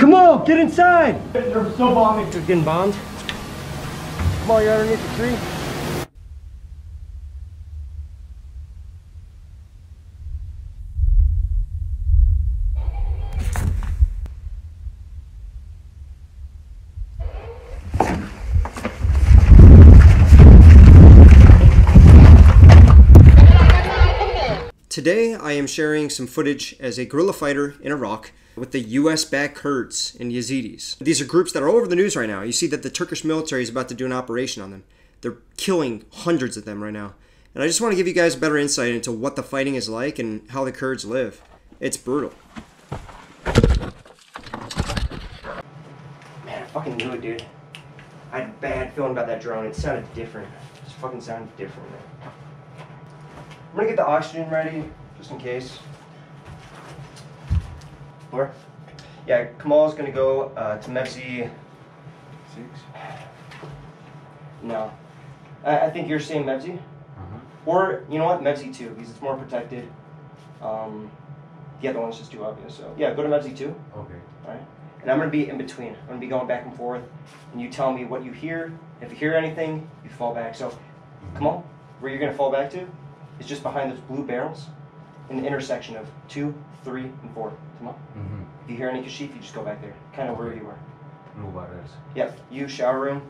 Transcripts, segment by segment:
come on, get inside! They're still bombing. They're getting bombed. Come on, you're underneath the tree. Today I am sharing some footage as a guerrilla fighter in Iraq with the US-backed Kurds and Yazidis. These are groups that are all over the news right now. You see that the Turkish military is about to do an operation on them. They're killing hundreds of them right now. And I just want to give you guys a better insight into what the fighting is like and how the Kurds live. It's brutal. Man, I fucking knew it, dude. I had a bad feeling about that drone. It sounded different. It just fucking sounded different, man. I'm gonna get the oxygen ready, just in case. Where? Yeah, Kamal's gonna go to Mevzi 6. No. I think you're saying Mevzi? Or, you know what, Mevzi 2, because it's more protected. The other one's just too obvious, so. Yeah, go to Mevzi 2. Okay. Alright? And I'm gonna be in between. I'm gonna be going back and forth, and you tell me what you hear. If you hear anything, you fall back. So, Kamal, where you're gonna fall back to? It's just behind those blue barrels in the intersection of 2, 3, and 4. Come on. If you hear any kashif, you just go back there. Kind of where you were. No worries. Yep. You, shower room.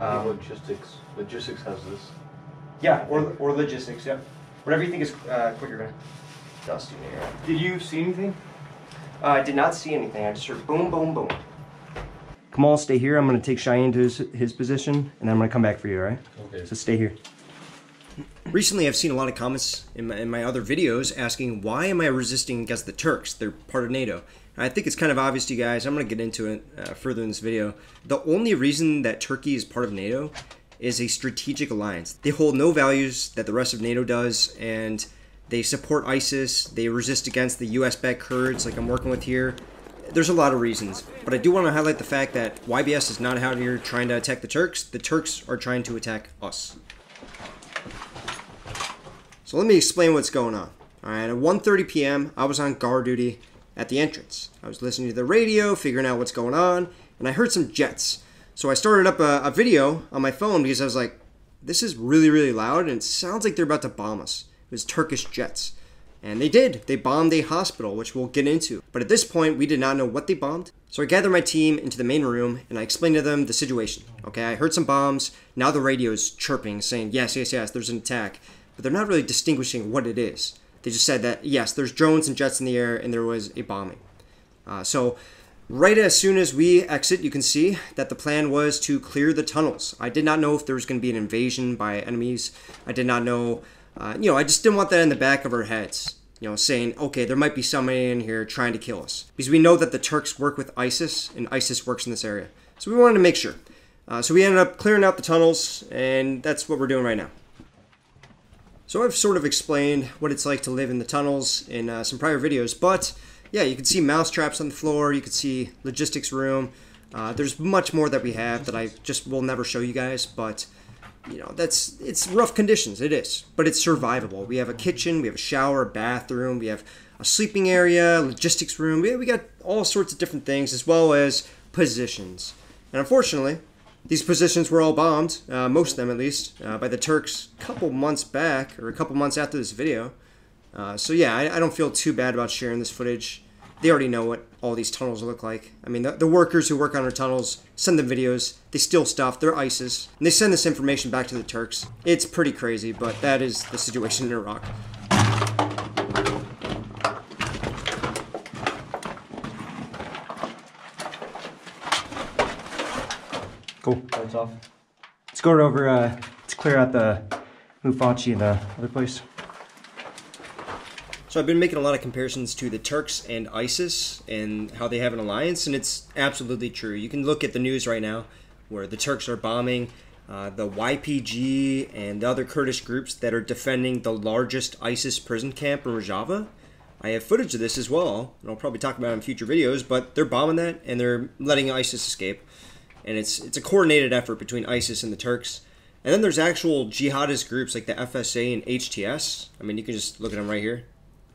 Logistics. Logistics has this. Yeah, or logistics, yep. Whatever you think is quicker, man. Dust in here. Did you see anything? I did not see anything. I just heard boom, boom, boom. Kamal, stay here. I'm going to take Cheyenne to his position, and then I'm going to come back for you, all right? Okay. So stay here. Recently, I've seen a lot of comments in my other videos asking, why am I resisting against the Turks? They're part of NATO. And I think it's kind of obvious to you guys. I'm going to get into it further in this video. The only reason that Turkey is part of NATO is a strategic alliance. They hold no values that the rest of NATO does, and they support ISIS. They resist against the US-backed Kurds like I'm working with here. There's a lot of reasons, but I do want to highlight the fact that YBS is not out here trying to attack the Turks. The Turks are trying to attack us. So let me explain what's going on. Alright, at 1:30 p.m., I was on guard duty at the entrance. I was listening to the radio, figuring out what's going on, and I heard some jets. So I started up a video on my phone because I was like, this is really, really loud, and it sounds like they're about to bomb us. It was Turkish jets. And they did. They bombed a hospital, which we'll get into. But at this point, we did not know what they bombed. So I gathered my team into the main room, and I explained to them the situation. Okay, I heard some bombs. Now the radio's chirping, saying, yes, yes, yes, there's an attack. But they're not really distinguishing what it is. They just said that, yes, there's drones and jets in the air, and there was a bombing. So right as soon as we exit, you can see that the plan was to clear the tunnels. I did not know if there was going to be an invasion by enemies. I did not know, I just didn't want that in the back of our heads. Saying, okay, there might be somebody in here trying to kill us. Because we know that the Turks work with ISIS, and ISIS works in this area. So we wanted to make sure. So we ended up clearing out the tunnels, and that's what we're doing right now. So I've sort of explained what it's like to live in the tunnels in some prior videos, but yeah, you can see mouse traps on the floor, you can see logistics room. There's much more that we have that I just will never show you guys, but it's rough conditions, it is, but it's survivable. We have a kitchen, we have a shower, bathroom, we have a sleeping area, logistics room, we got all sorts of different things, as well as positions. And unfortunately, these positions were all bombed, most of them at least, by the Turks a couple months back, or a couple months after this video. So yeah, I don't feel too bad about sharing this footage. They already know what all these tunnels look like. I mean, the workers who work on our tunnels send them videos, they steal stuff, they're ISIS, and they send this information back to the Turks. It's pretty crazy, but that is the situation in Iraq. Cool, that's off. Let's go over, let's clear out the Mufachi and the other place. So I've been making a lot of comparisons to the Turks and ISIS and how they have an alliance, and it's absolutely true. You can look at the news right now where the Turks are bombing the YPG and the other Kurdish groups that are defending the largest ISIS prison camp in Rojava. I have footage of this as well, and I'll probably talk about it in future videos, but they're bombing that and they're letting ISIS escape. And it's a coordinated effort between ISIS and the Turks. And then there's actual jihadist groups like the FSA and HTS. I mean, you can just look at them right here.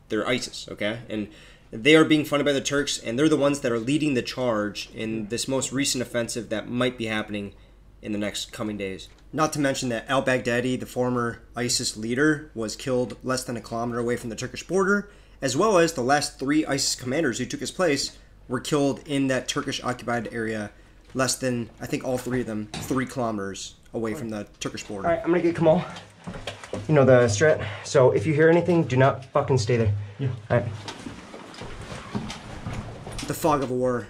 They're ISIS, okay? And They are being funded by the Turks, and they're the ones that are leading the charge in this most recent offensive that might be happening in the next coming days. Not to mention that al-Baghdadi, the former ISIS leader, was killed less than a kilometer away from the Turkish border, as well as the last 3 ISIS commanders who took his place were killed in that Turkish-occupied area, less than, I think all 3 of them, 3 kilometers away from the Turkish border. Alright, I'm gonna get Kamal. You know the strat. So if you hear anything, do not fucking stay there. Yeah. Alright. The fog of war.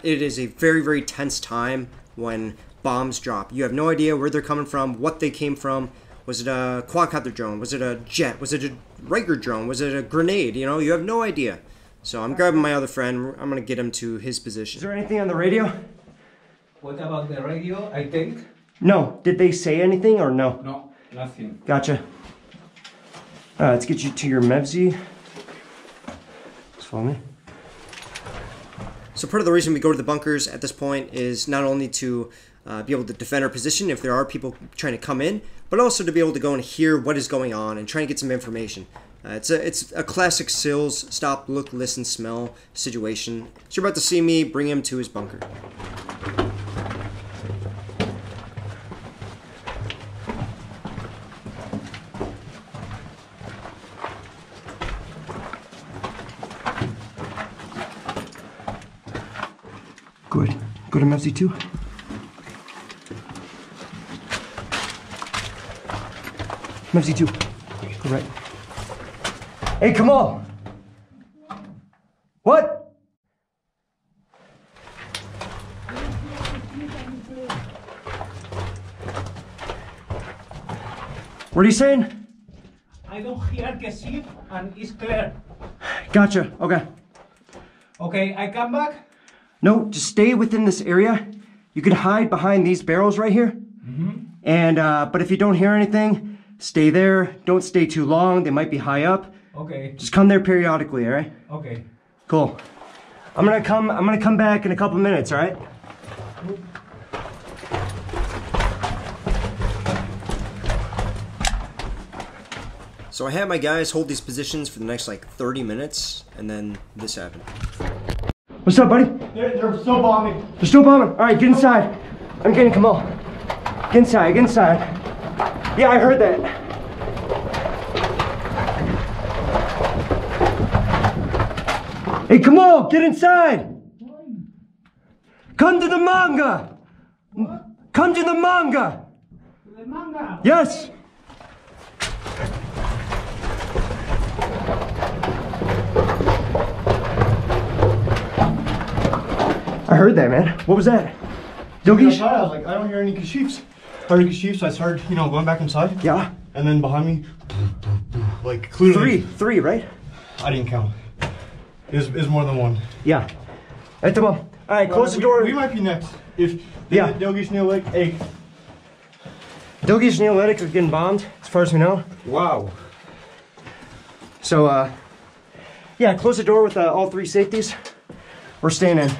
It is a very, very tense time when bombs drop. You have no idea where they're coming from, what they came from. Was it a quadcopter drone? Was it a jet? Was it a Riker drone? Was it a grenade? You know, you have no idea. So I'm grabbing my other friend. I'm going to get him to his position. Is there anything on the radio? What about the radio, I think? No. Did they say anything or no? No, nothing. Gotcha. Let's get you to your Mevzi. Just follow me. So part of the reason we go to the bunkers at this point is not only to be able to defend our position if there are people trying to come in, but also to be able to go and hear what is going on and try and get some information. It's a classic SILS, stop, look, listen, smell situation. So you're about to see me bring him to his bunker. Good. Go to Mevzi 2. Mevzi 2. Go right. Hey, Kamal! What? What are you saying? I don't hear Kesif and it's clear. Gotcha. Okay. Okay, I come back. No, just stay within this area. You can hide behind these barrels right here. And, but if you don't hear anything, stay there. Don't stay too long. They might be high up. Okay. Just come there periodically, all right? Okay. Cool. I'm gonna come back in a couple minutes, all right? So I had my guys hold these positions for the next like 30 minutes, and then this happened. What's up, buddy? They're still bombing. They're still bombing. All right, get inside. I'm getting Kamal. Get inside, get inside. Yeah, I heard that. Hey, Kamal, get inside. Come to the manga. What? Come to the manga. The manga. Yes. I heard that, man. What was that? Dogish? I was like, I don't hear any kashifs. I heard kashifs, so I started, you know, going back inside. Yeah. And then behind me, like clearly. Three, right? I didn't count. It was more than one. Yeah. Right, come on. All right, close the door. We might be next. If Yeah. Dogish Neolithic, hey. Dogish Neolithic is getting bombed, as far as we know. Wow. So, yeah, close the door with all 3 safeties. We're staying in.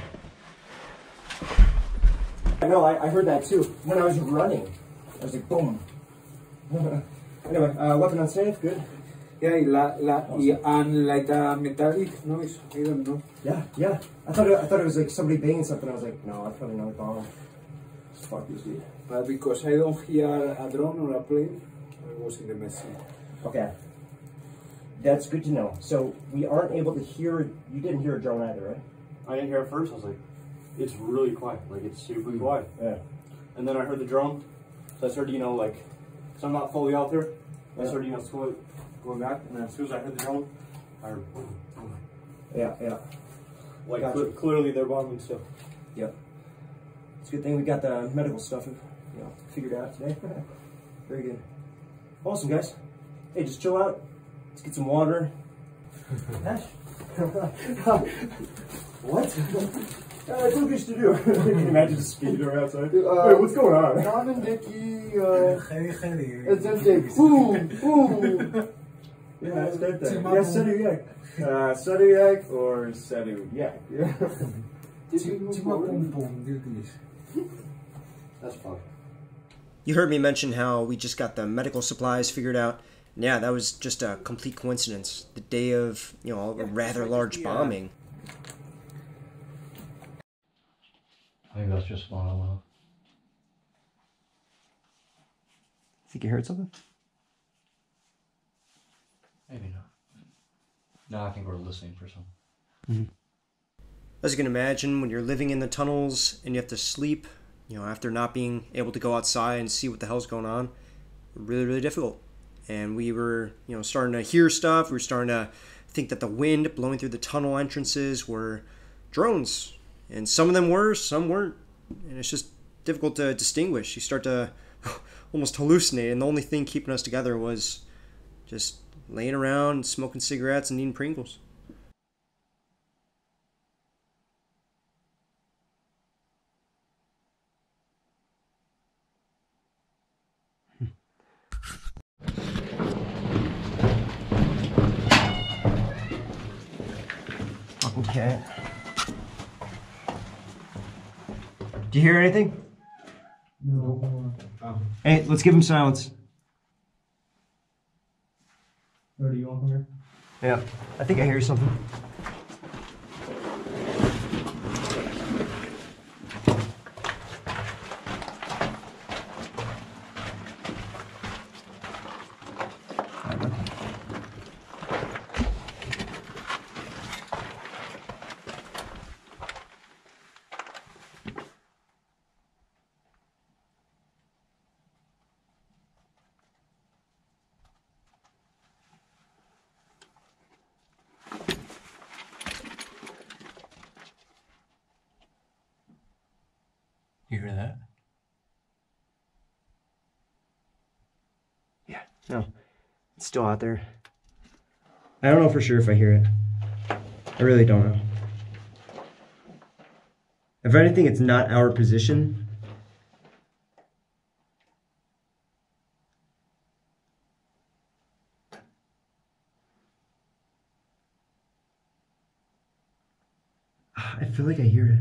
I know, I heard that too. When I was running, I was like, boom. Anyway, weapon on safe, good. Yeah, and like a metallic noise. I don't know. Yeah. I thought it was like somebody banging something. I was like, no, that's probably another bomb. Fuck this dude. But because I don't hear a drone or a plane, I was in the mess. Okay. That's good to know. So we aren't able to hear, you didn't hear a drone either, right? I didn't hear it first. I was like, it's really quiet. Like, it's super quiet. Yeah. And then I heard the drone. So I started, you know, like, because I'm not fully out there. I started, you know, slowly going back. And then as soon as I heard the drone, I heard boom, boom. Yeah. Like, Gotcha. clearly they're bombing still. Yep. It's a good thing we got the medical stuff, figured out today. Very good. Awesome, guys. Hey, just chill out. Let's get some water. What? It's okay to do. Can you imagine just skater outside? Wait, what's going on? Yeah, it's that thing. Yeah, Sedu Yak. Sedu Yak or Sedu Yak. Yeah. That's fun. You heard me mention how we just got the medical supplies figured out. Yeah, that was just a complete coincidence. The day of, you know, a rather large bombing. I think that's just one. Think you heard something? Maybe not. No, I think we're listening for something. As you can imagine, when you're living in the tunnels and you have to sleep, you know, after not being able to go outside and see what the hell's going on, really, really difficult. And we were, you know, starting to hear stuff. We were starting to think that the wind blowing through the tunnel entrances were drones. And some of them were, some weren't. And it's just difficult to distinguish. You start to almost hallucinate. And the only thing keeping us together was just laying around, smoking cigarettes, and eating Pringles. Okay. Do you hear anything? No. Hey, let's give him silence. Where do you want from here? Yeah, I think I hear something. You hear that? Yeah, no, it's still out there. I don't know for sure if I hear it. I really don't know. If anything, it's not our position. I feel like I hear it.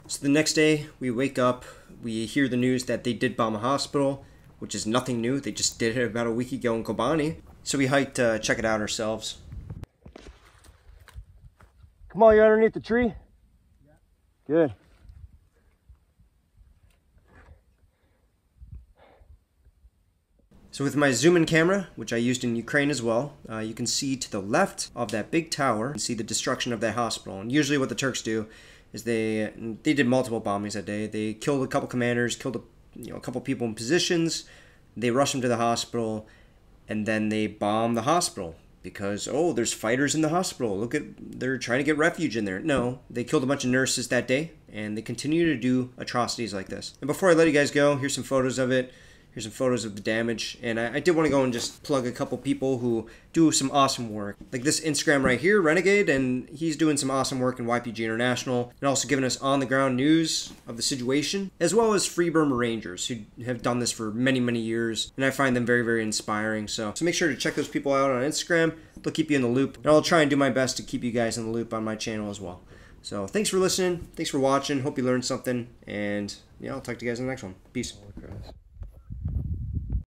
So the next day, we wake up, we hear the news that they did bomb a hospital, which is nothing new. They just did it about a week ago in Kobani. So we hiked to check it out ourselves. Come on, you're underneath the tree? Yeah. Good. So with my zoom-in camera, which I used in Ukraine as well, you can see to the left of that big tower, and see the destruction of that hospital. And usually what the Turks do is they did multiple bombings that day. They killed a couple commanders, killed a couple people in positions. They rushed them to the hospital, and then they bomb the hospital because, oh, there's fighters in the hospital. Look they're trying to get refuge in there. No, they killed a bunch of nurses that day, and they continue to do atrocities like this. And before I let you guys go, here's some photos of it. Here's some photos of the damage, and I did want to go and just plug a couple people who do some awesome work. Like this Instagram right here, Renegade, and he's doing some awesome work in YPG International, and also giving us on-the-ground news of the situation, as well as Free Burma Rangers, who have done this for many, many years, and I find them very, very inspiring. So make sure to check those people out on Instagram. They'll keep you in the loop, and I'll try and do my best to keep you guys in the loop on my channel as well. So thanks for listening, thanks for watching, hope you learned something, and yeah, I'll talk to you guys in the next one. Peace.